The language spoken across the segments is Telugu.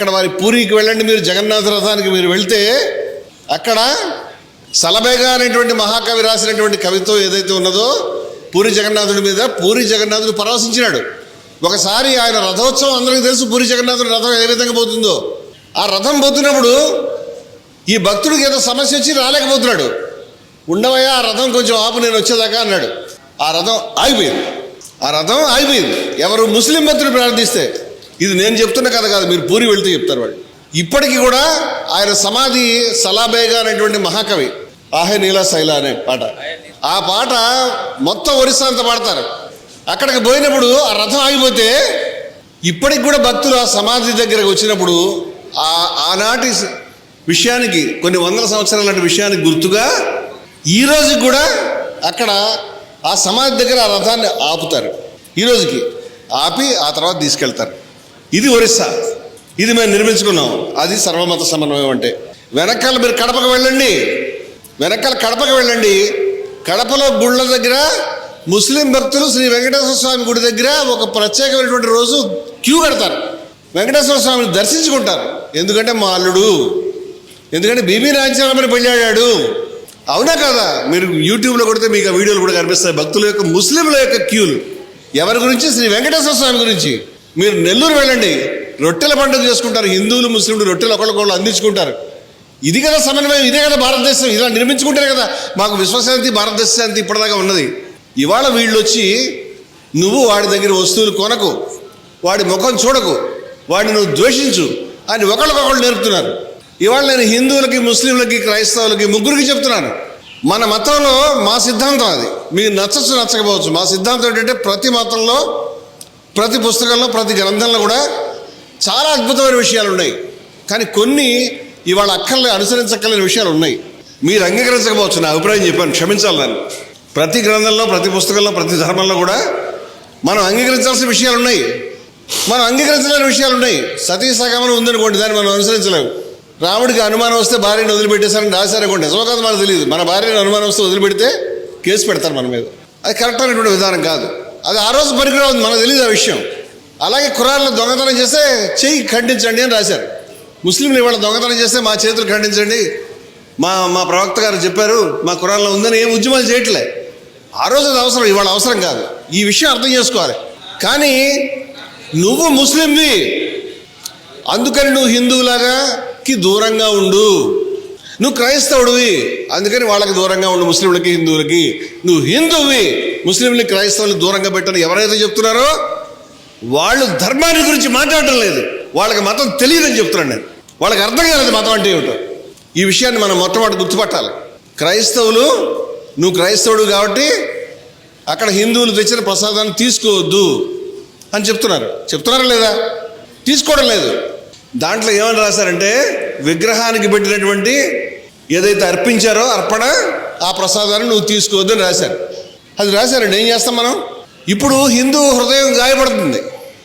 అక్కడ వారి పూరికి వెళ్ళండి, మీరు జగన్నాథ రథానికి మీరు వెళ్తే అక్కడ సలబేగా అనేటువంటి మహాకవి రాసినటువంటి కవిత్వం ఏదైతే ఉన్నదో పూరి జగన్నాథుడి మీద, పూరి జగన్నాథుడు పరవశించినాడు. ఒకసారి ఆయన రథోత్సవం అందరికీ తెలుసు, పూరి జగన్నాథుడి రథం ఏ విధంగా పోతుందో. ఆ రథం పోతున్నప్పుడు ఈ భక్తుడికి ఏదో సమస్య వచ్చి రాలేకపోతున్నాడు. ఉండవయ్యా ఆ రథం కొంచెం ఆపు, నేను వచ్చేదాకా అన్నాడు. ఆ రథం ఆగిపోయింది. ఎవరు ముస్లిం భక్తులు ప్రార్థిస్తే. ఇది నేను చెప్తున్న కథ కాదు, మీరు పూరి వెళ్తే చెప్తారు వాళ్ళు. ఇప్పటికీ కూడా ఆయన సమాధి సలాబేగా అనేటువంటి మహాకవి ఆహే నీలా శైల అనే పాట, ఆ పాట మొత్తం ఒరిస్సా అంతా పాడతారు. అక్కడికి పోయినప్పుడు ఆ రథం ఆగిపోతే ఇప్పటికి కూడా భక్తులు ఆ సమాధి దగ్గరకు వచ్చినప్పుడు ఆనాటి విషయానికి, కొన్ని వందల సంవత్సరాల నాటి విషయానికి గుర్తుగా ఈ రోజుకి కూడా అక్కడ ఆ సమాధి దగ్గర ఆ రథాన్ని ఆపుతారు. ఈ రోజుకి ఆపి ఆ తర్వాత తీసుకెళ్తారు. ఇది ఒరిస్సా. ఇది మేము నిర్మించుకున్నాం. అది సర్వమత సమన్వయం అంటే. వెనకాల మీరు కడపకు వెళ్ళండి, కడపలో గుళ్ళ దగ్గర ముస్లిం భక్తులు శ్రీ వెంకటేశ్వర స్వామి గుడి దగ్గర ఒక ప్రత్యేకమైనటువంటి రోజు క్యూ కడతారు. వెంకటేశ్వర స్వామిని దర్శించుకుంటారు. ఎందుకంటే మా అల్లుడు, ఎందుకంటే బీబీ రాజ్యాంగమని పెళ్ళాడాడు. అవునా కదా? మీరు యూట్యూబ్లో కొడితే మీకు ఆ వీడియోలు కూడా కనిపిస్తాయి. భక్తుల యొక్క, ముస్లింల యొక్క క్యూలు. ఎవరి గురించి? శ్రీ వెంకటేశ్వర స్వామి గురించి. మీరు నెల్లూరు వెళ్ళండి, రొట్టెల పండుగ చేసుకుంటారు. హిందువులు ముస్లింలు రొట్టెలు ఒకళ్ళకొళ్ళు అందించుకుంటారు. ఇది కదా సమన్వయం, ఇదే కదా భారతదేశం. ఇలా నిర్మించుకుంటేనే కదా మాకు విశ్వశాంతి, భారతదేశ శాంతి ఇప్పటిదాకా ఉన్నది. ఇవాళ వీళ్ళు వచ్చి నువ్వు వాడి దగ్గర వస్తువులు కొనకు, వాడి ముఖం చూడకు, వాడిని నువ్వు ద్వేషించు అని ఒకళ్ళకొకళ్ళు నేర్పుతున్నారు. ఇవాళ నేను హిందువులకి, ముస్లింలకి, క్రైస్తవులకి ముగ్గురికి చెప్తున్నాను, మన మతంలో మా సిద్ధాంతం అది. మీకు నచ్చచ్చు నచ్చకపోవచ్చు. మా సిద్ధాంతం ఏంటంటే ప్రతి మతంలో, ప్రతి పుస్తకంలో, ప్రతి గ్రంథంలో కూడా చాలా అద్భుతమైన విషయాలు ఉన్నాయి. కానీ కొన్ని ఇవాళ అనుసరించక్కర్లేని విషయాలు ఉన్నాయి. మీరు అంగీకరించకపోవచ్చు, నా అభిప్రాయం చెప్పాను, క్షమించాలి నన్ను. ప్రతి గ్రంథంలో, ప్రతి పుస్తకంలో, ప్రతి ధర్మంలో కూడా మనం అంగీకరించాల్సిన విషయాలు ఉన్నాయి, మనం అంగీకరించలేని విషయాలు ఉన్నాయి. సతీ సగమనం ఉందనుకోండి, దాన్ని మనం అనుసరించలేము. రాముడికి అనుమానం వస్తే భార్యను వదిలిపెట్టేశారని రాశారనుకోండి, నిజమో కాదు మనకు తెలియదు. మన భార్యను అనుమానం వస్తే వదిలిపెడితే కేసు పెడతారు మన మీద. అది కరెక్ట్ అనేటువంటి విధానం కాదు. అది ఆ రోజు పనికిరాదు, మనకు తెలియదు ఆ విషయం. అలాగే ఖురాన్లో దొంగతనం చేస్తే చెయ్యి ఖండించండి అని రాశారు. ముస్లింలు ఇవాళ దొంగతనం చేస్తే మా చేతులు ఖండించండి, మా ప్రవక్త గారు చెప్పారు, మా ఖురాన్లో ఉందని ఏం ఉద్యమాలు చేయట్లే. ఆ రోజు అది అవసరం, ఇవాళ అవసరం కాదు. ఈ విషయం అర్థం చేసుకోవాలి. కానీ నువ్వు ముస్లింవి, అందుకని నువ్వు హిందువులాగాకి దూరంగా ఉండు. నువ్వు క్రైస్తవుడివి, అందుకని వాళ్ళకి దూరంగా ఉండు, ముస్లింలకి, హిందువులకి. నువ్వు హిందువువి, ముస్లింలకి, క్రైస్తవులకి దూరంగా పెట్టని ఎవరైతే చెప్తున్నారో వాళ్ళు ధర్మాన్ని గురించి మాట్లాడటం లేదు. వాళ్ళకి మతం తెలియదని చెప్తున్నాను నేను. వాళ్ళకి అర్థం కాలేదు మతం అంటే ఏమిటో. ఈ విషయాన్ని మనం మొట్టమొదటి గుర్తుపట్టాలి. క్రైస్తవులు, నువ్వు క్రైస్తవుడు కాబట్టి అక్కడ హిందువులు తెచ్చిన ప్రసాదాన్ని తీసుకోవద్దు అని చెప్తున్నారా లేదా? తీసుకోవడం లేదు. దాంట్లో ఏమని రాశారంటే, విగ్రహానికి పెట్టినటువంటి ఏదైతే అర్పించారో అర్పణ, ఆ ప్రసాదాన్ని నువ్వు తీసుకోవద్దు అని రాశారు. అది రాశారండి, ఏం చేస్తాం మనం? ఇప్పుడు హిందూ హృదయం గాయపడుతుంది,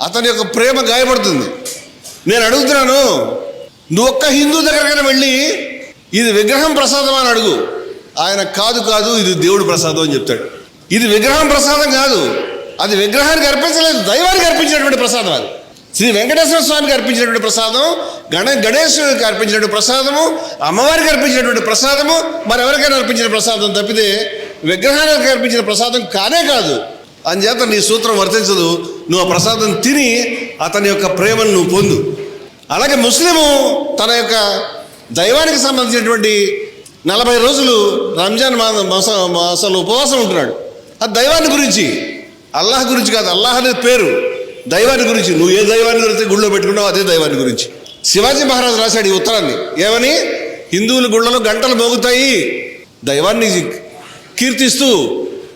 అతని యొక్క ప్రేమ గాయపడుతుంది. నేను అడుగుతున్నాను, నువ్వు ఒక్క హిందూ దగ్గరకైనా వెళ్ళి ఇది విగ్రహం ప్రసాదం అని అడుగు. ఆయన కాదు ఇది దేవుడు ప్రసాదం అని చెప్తాడు. ఇది విగ్రహం ప్రసాదం కాదు, అది విగ్రహానికి అర్పించలేదు, దైవానికి అర్పించినటువంటి ప్రసాదం. అది శ్రీ వెంకటేశ్వర స్వామికి అర్పించినటువంటి ప్రసాదం, గణేశుడికి అర్పించినటువంటి ప్రసాదము, అమ్మవారికి అర్పించినటువంటి ప్రసాదము, మరెవరికైనా అర్పించిన ప్రసాదం తప్పితే విగ్రహానికి అర్పించిన ప్రసాదం కానే కాదు. అందుచేత నీ సూత్రం వర్తించదు. నువ్వు ఆ ప్రసాదం తిని అతని యొక్క ప్రేమను నువ్వు పొందు. అలాగే ముస్లిము తన యొక్క దైవానికి సంబంధించినటువంటి 40 రోజులు రంజాన్ మాసంలో ఉపవాసం ఉంటున్నాడు. అది దైవాన్ని గురించి, అల్లాహ్ గురించి కాదు. అల్లాహ్ అనేది పేరు, దైవాన్ని గురించి. నువ్వు ఏ దైవాన్ని గురించి గుళ్ళో పెట్టుకున్నావు అదే దైవాన్ని గురించి. శివాజీ మహారాజు రాశాడు ఈ ఉత్తరాన్ని. ఏమని? హిందువుల గుళ్ళలో గంటలు మోగుతాయి దైవాన్ని కీర్తిస్తూ,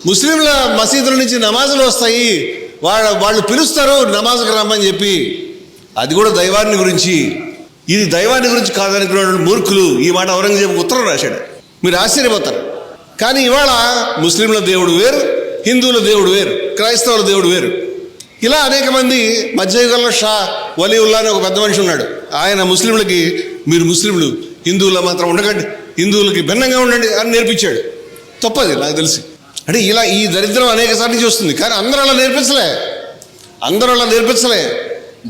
ముస్లింల మసీదుల నుంచి నమాజులు వస్తాయి, వాళ్ళు పిలుస్తారు నమాజ్కి రమ్మని చెప్పి. అది కూడా దైవాన్ని గురించి. ఇది దైవాన్ని గురించి కాదనుకున్నటువంటి మూర్ఖులు ఈ మాట ఔరంగజేబు ఉత్తరం రాశాడు. మీరు ఆశ్చర్యపోతారు. కానీ ఇవాళ ముస్లింల దేవుడు వేరు, హిందువుల దేవుడు వేరు, క్రైస్తవుల దేవుడు వేరు. ఇలా అనేక మంది. మధ్యయుగంలో షా వలీవుల్లా అని ఒక పెద్ద మనిషి ఉన్నాడు. ఆయన ముస్లింలకి, మీరు ముస్లింలు హిందువుల్లో మాత్రం ఉండకండి, హిందువులకి భిన్నంగా ఉండండి అని నేర్పించాడు. తప్పది నాకు తెలిసి. అంటే ఇలా ఈ దరిద్రం అనేక సార్లు చూస్తుంది. కానీ అందరూ అలా నేర్పించలే.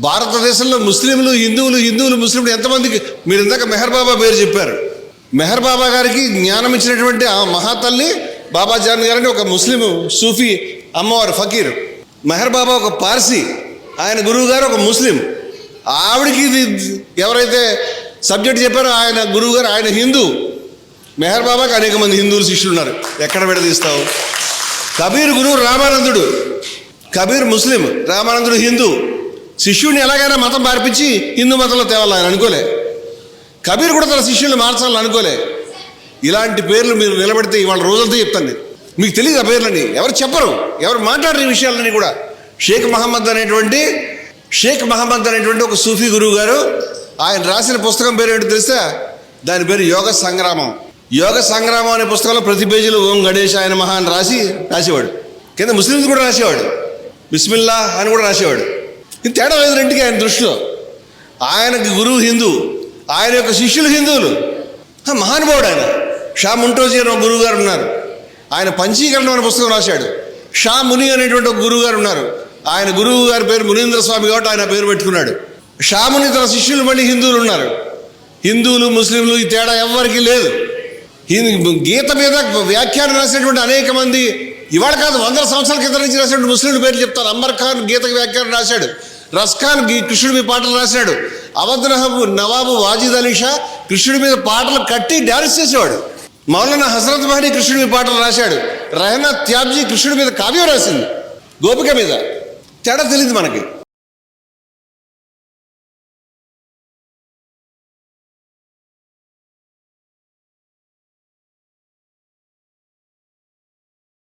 భారతదేశంలో ముస్లింలు హిందువులు ముస్లింలు ఎంతమందికి, మీరు ఇందాక మెహర్ బాబా పేరు చెప్పారు. మెహర్ బాబా గారికి జ్ఞానం ఇచ్చినటువంటి ఆ మహాతల్లి బాబాజాన్ గారని ఒక ముస్లిం సూఫీ అమ్మవారు ఫకీర్. మెహర్ బాబా ఒక పార్సీ, ఆయన గురువు గారు ఒక ముస్లిం. ఆవిడికి ఇది ఎవరైతే సబ్జెక్ట్ చెప్పారో ఆయన గురువు గారు ఆయన హిందూ. మెహర్ బాబాకి అనేక మంది హిందువులు శిష్యులు ఉన్నారు. ఎక్కడ విడదీస్తావు? కబీర్ గురువు రామానందుడు, కబీర్ ముస్లిం, రామానందుడు హిందూ. శిష్యుడిని ఎలాగైనా మతం మార్పించి హిందూ మతంలో తేవాలి ఆయన అనుకోలే. కబీర్ కూడా తన శిష్యుల్ని మార్చాలని అనుకోలే. ఇలాంటి పేర్లు మీరు నిలబెడితే ఇవాళ రోజంతా చెప్తాను. మీకు తెలియదు ఆ పేర్లని, ఎవరు చెప్పరు, ఎవరు మాట్లాడరు ఈ విషయాలన్నీ కూడా. షేక్ మహమ్మద్ అనేటువంటి ఒక సూఫీ గురువు గారు, ఆయన రాసిన పుస్తకం పేరు ఏంటో తెలిస్తే దాని పేరు యోగ సంగ్రామం. యోగ సంగ్రామం అనే పుస్తకంలో ప్రతి పేజీలో ఓం గణేష్ ఆయన మహా అని రాసేవాడు. కింద ముస్లింస్ కూడా రాసేవాడు, బిస్మిల్లా అని కూడా రాసేవాడు. ఇది తేడా లేదు రెండుకి ఆయన దృష్టిలో. ఆయనకి గురువు హిందూ, ఆయన యొక్క శిష్యులు హిందువులు. మహానుభావుడు ఆయన. షా ముంటోజీ అని ఒక గురువు గారు ఉన్నారు, ఆయన పంచీకరణం అనే పుస్తకం రాశాడు. షా ముని అనేటువంటి ఒక గురువు గారు ఉన్నారు, ఆయన గురువు గారి పేరు మునీంద్ర స్వామి కాబట్టి ఆయన పేరు పెట్టుకున్నాడు. షా ముని తన శిష్యులు మళ్ళీ హిందువులు ఉన్నారు. హిందువులు ముస్లింలు ఈ తేడా ఎవరికి లేదు. గీత మీద వ్యాఖ్యానం రాసినటువంటి అనేక మంది, ఇవాళ కాదు 100 సంవత్సరాల కింద నుంచి రాసినటువంటి ముస్లింల పేర్లు చెప్తారు. అంబర్ ఖాన్ గీతకు వ్యాఖ్యానం రాశాడు, రస్ఖాన్ కృష్ణుడి మీద పాటలు రాశాడు, అవధ్ నవాబు వాజిద్ అలీ షా కృష్ణుడి మీద పాటలు కట్టి డ్యాన్స్ చేసేవాడు, మౌలానా హజరత్ మహదీ కృష్ణుడి మీద పాటలు రాశాడు, రహనా త్యాబ్జీ కృష్ణుడి మీద కావ్యం రాసింది, గోపిక మీద. తేడా తెలియదు మనకి.